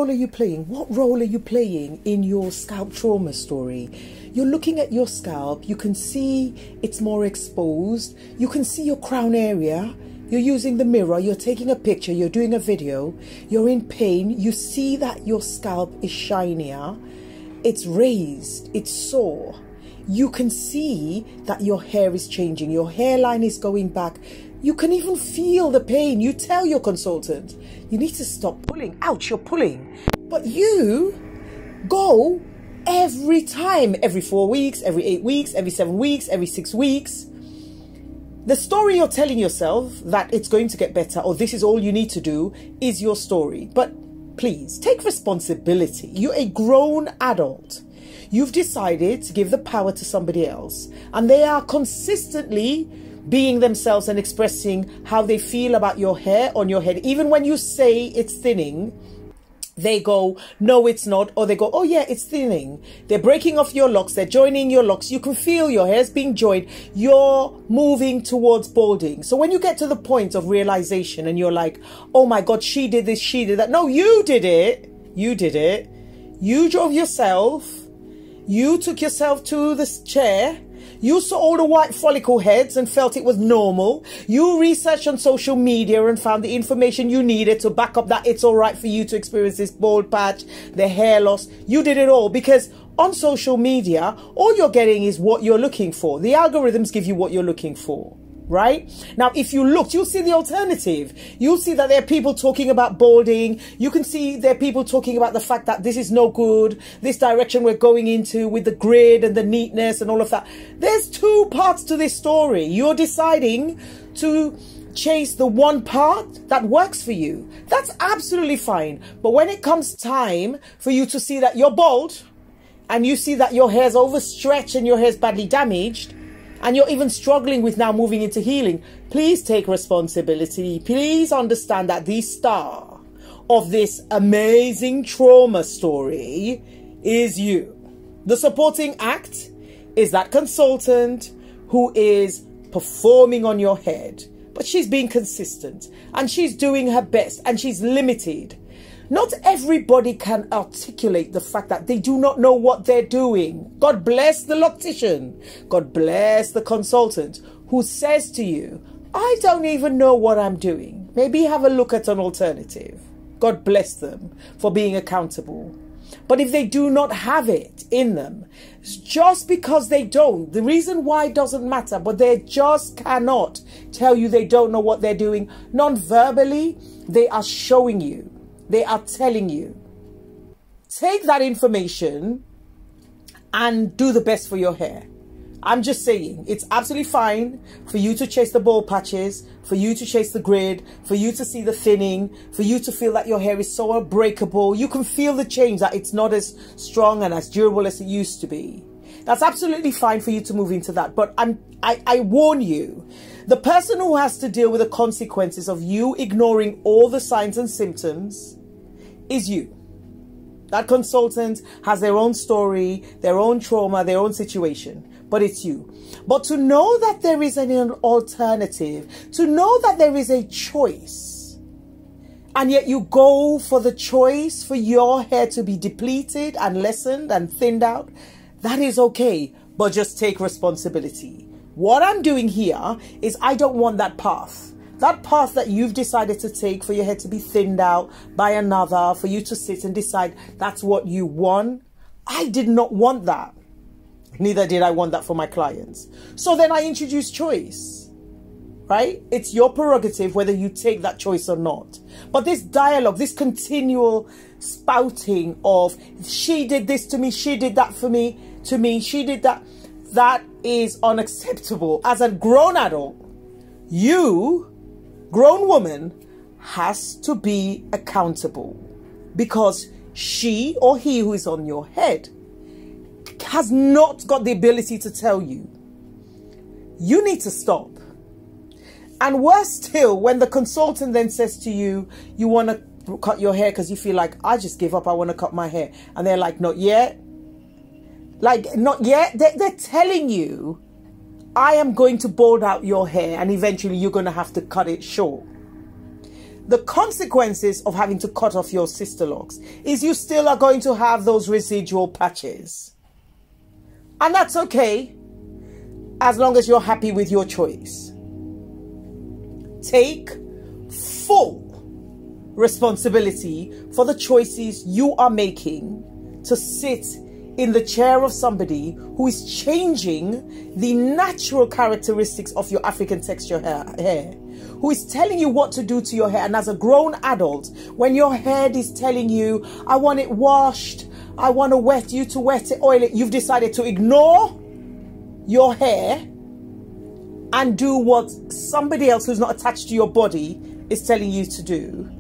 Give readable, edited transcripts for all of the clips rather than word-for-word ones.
role are you playing? What role are you playing in your scalp trauma story? You're looking at your scalp. You can see it's more exposed. You can see your crown area. You're using the mirror. You're taking a picture. You're doing a video. You're in pain. You see that your scalp is shinier. It's raised. It's sore. You can see that your hair is changing. Your hairline is going back. You can even feel the pain. You tell your consultant, you need to stop pulling. Ouch, you're pulling. But you go every time, every 4 weeks, every 8 weeks, every 7 weeks, every 6 weeks. The story you're telling yourself that it's going to get better or this is all you need to do is your story. But please take responsibility. You're a grown adult. You've decided to give the power to somebody else, and they are consistently being themselves and expressing how they feel about your hair on your head. Even when you say it's thinning, they go, no, it's not. Or they go, oh yeah, it's thinning. They're breaking off your locks. They're joining your locks. You can feel your hair's being joined. You're moving towards balding. So when you get to the point of realization and you're like, oh my God, she did this, she did that. No, you did it. You did it. You drove yourself. You took yourself to this chair. You saw all the white follicle heads and felt it was normal. You researched on social media and found the information you needed to back up that it's all right for you to experience this bald patch, the hair loss. You did it all because on social media, all you're getting is what you're looking for. The algorithms give you what you're looking for. Right? Now, if you looked, you'll see the alternative. You'll see that there are people talking about balding. You can see there are people talking about the fact that this is no good. This direction we're going into with the grid and the neatness and all of that. There's two parts to this story. You're deciding to chase the one part that works for you. That's absolutely fine. But when it comes time for you to see that you're bald and you see that your hair's overstretched and your hair's badly damaged, and you're even struggling with now moving into healing, please take responsibility. Please understand that the star of this amazing trauma story is you. The supporting act is that consultant who is performing on your head, but she's being consistent and she's doing her best and she's limited. Not everybody can articulate the fact that they do not know what they're doing. God bless the Loctician. God bless the consultant who says to you, I don't even know what I'm doing. Maybe have a look at an alternative. God bless them for being accountable. But if they do not have it in them, just because they don't, the reason why doesn't matter, but they just cannot tell you they don't know what they're doing. Non-verbally, they are showing you. They are telling you. Take that information and do the best for your hair. I'm just saying, it's absolutely fine for you to chase the bald patches, for you to chase the grid, for you to see the thinning, for you to feel that your hair is so unbreakable. You can feel the change, that it's not as strong and as durable as it used to be. That's absolutely fine for you to move into that. But I warn you, the person who has to deal with the consequences of you ignoring all the signs and symptoms is you. That consultant has their own story, their own trauma, their own situation, but it's you. But to know that there is an alternative, to know that there is a choice, and yet you go for the choice for your hair to be depleted and lessened and thinned out, that is okay, but just take responsibility. What I'm doing here is I don't want that path. That path that you've decided to take for your hair to be thinned out by another, for you to sit and decide that's what you want. I did not want that. Neither did I want that for my clients. So then I introduced choice, right? It's your prerogative whether you take that choice or not. But this dialogue, this continual spouting of she did this to me, she did that for me, to me, she did that, that is unacceptable. As a grown adult, you, grown woman, has to be accountable because she or he who is on your head has not got the ability to tell you. You need to stop. And worse still, when the consultant then says to you, you want to cut your hair because you feel like, I just give up, I want to cut my hair. And they're like, not yet. Like, not yet. They're telling you, I am going to bald out your hair and eventually you're going to have to cut it short. the consequences of having to cut off your Sisterlocks is you still are going to have those residual patches. And that's okay, as long as you're happy with your choice. Take full responsibility for the choices you are making to sit in the chair of somebody who is changing the natural characteristics of your African texture hair, who is telling you what to do to your hair. And as a grown adult, when your head is telling you, I want it washed, I want to wet you to wet it, oil it, you've decided to ignore your hair and do what somebody else who's not attached to your body is telling you to do.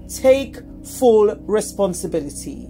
Take full responsibility.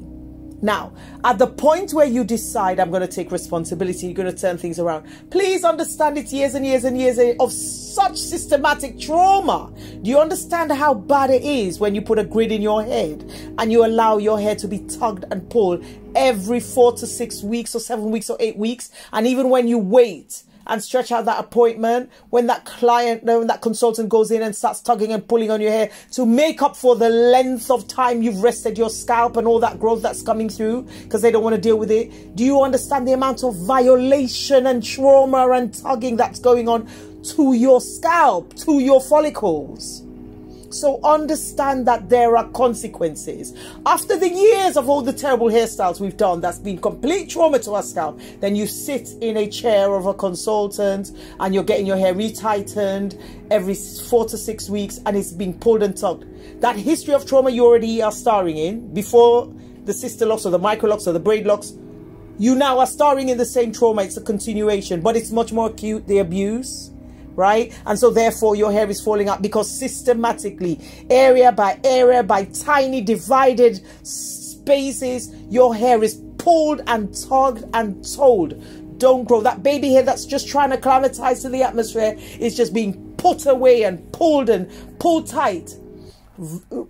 Now, at the point where you decide I'm going to take responsibility, you're going to turn things around. Please understand it's years and years and years of such systematic trauma. Do you understand how bad it is when you put a grid in your head and you allow your hair to be tugged and pulled every 4 to 6 weeks or 7 weeks or 8 weeks? And even when you wait and stretch out that appointment, when that client, when that consultant goes in and starts tugging and pulling on your hair to make up for the length of time you've rested your scalp and all that growth that's coming through because they don't want to deal with it. Do you understand the amount of violation and trauma and tugging that's going on to your scalp, to your follicles? So understand that there are consequences. After the years of all the terrible hairstyles we've done, that's been complete trauma to our scalp, then you sit in a chair of a consultant and you're getting your hair retightened every 4 to 6 weeks and it's being pulled and tugged. That history of trauma you already are starring in, before the Sisterlocks or the micro-locks or the braid locks, you now are starring in the same trauma. It's a continuation, but it's much more acute, the abuse. Right? And so therefore your hair is falling out because systematically, area by tiny divided spaces, your hair is pulled and tugged and told, don't grow. That baby hair that's just trying to acclimatize to the atmosphere is just being put away and pulled tight.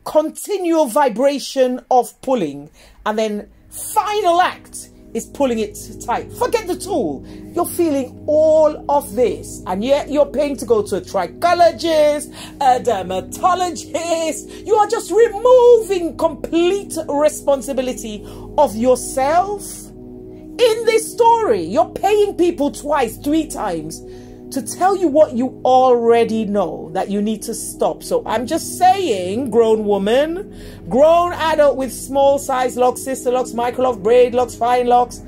Continual vibration of pulling, and then final act is pulling it tight. Forget the tool. You're feeling all of this, and yet you're paying to go to a trichologist, a dermatologist. You are just removing complete responsibility of yourself. In this story, you're paying people twice, 3 times to tell you what you already know that you need to stop. So I'm just saying, grown woman, grown adult with small size locks, sister locks, micro locks, braid locks, fine locks,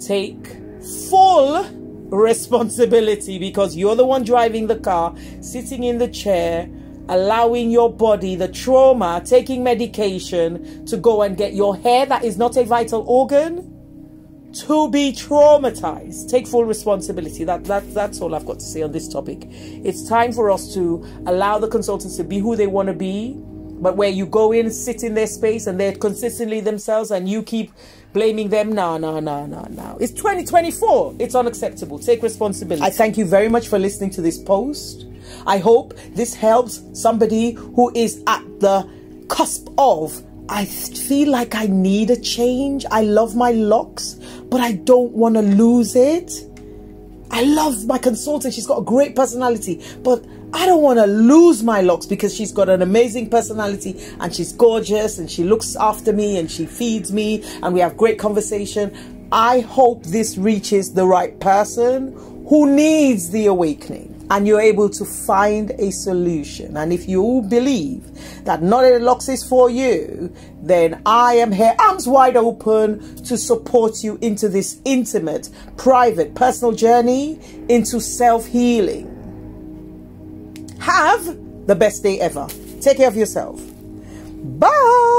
take full responsibility because you're the one driving the car, sitting in the chair, allowing your body, the trauma, taking medication to go and get your hair that is not a vital organ to be traumatized. Take full responsibility. That's all I've got to say on this topic. It's time for us to allow the consultants to be who they want to be, but where you go in, sit in their space, and they're consistently themselves, and you keep blaming them. No. It's 2024. It's unacceptable. Take responsibility. I thank you very much for listening to this post. I hope this helps somebody who is at the cusp of, I feel like I need a change. I love my locks, but I don't want to lose it. I love my consultant. She's got a great personality, but I don't want to lose my locks because she's got an amazing personality and she's gorgeous and she looks after me and she feeds me and we have great conversation. I hope this reaches the right person who needs the awakening, and you're able to find a solution. And if you believe that Knotted Locs is for you, then I am here, arms wide open, to support you into this intimate, private, personal journey into self-healing. Have the best day ever. Take care of yourself. Bye.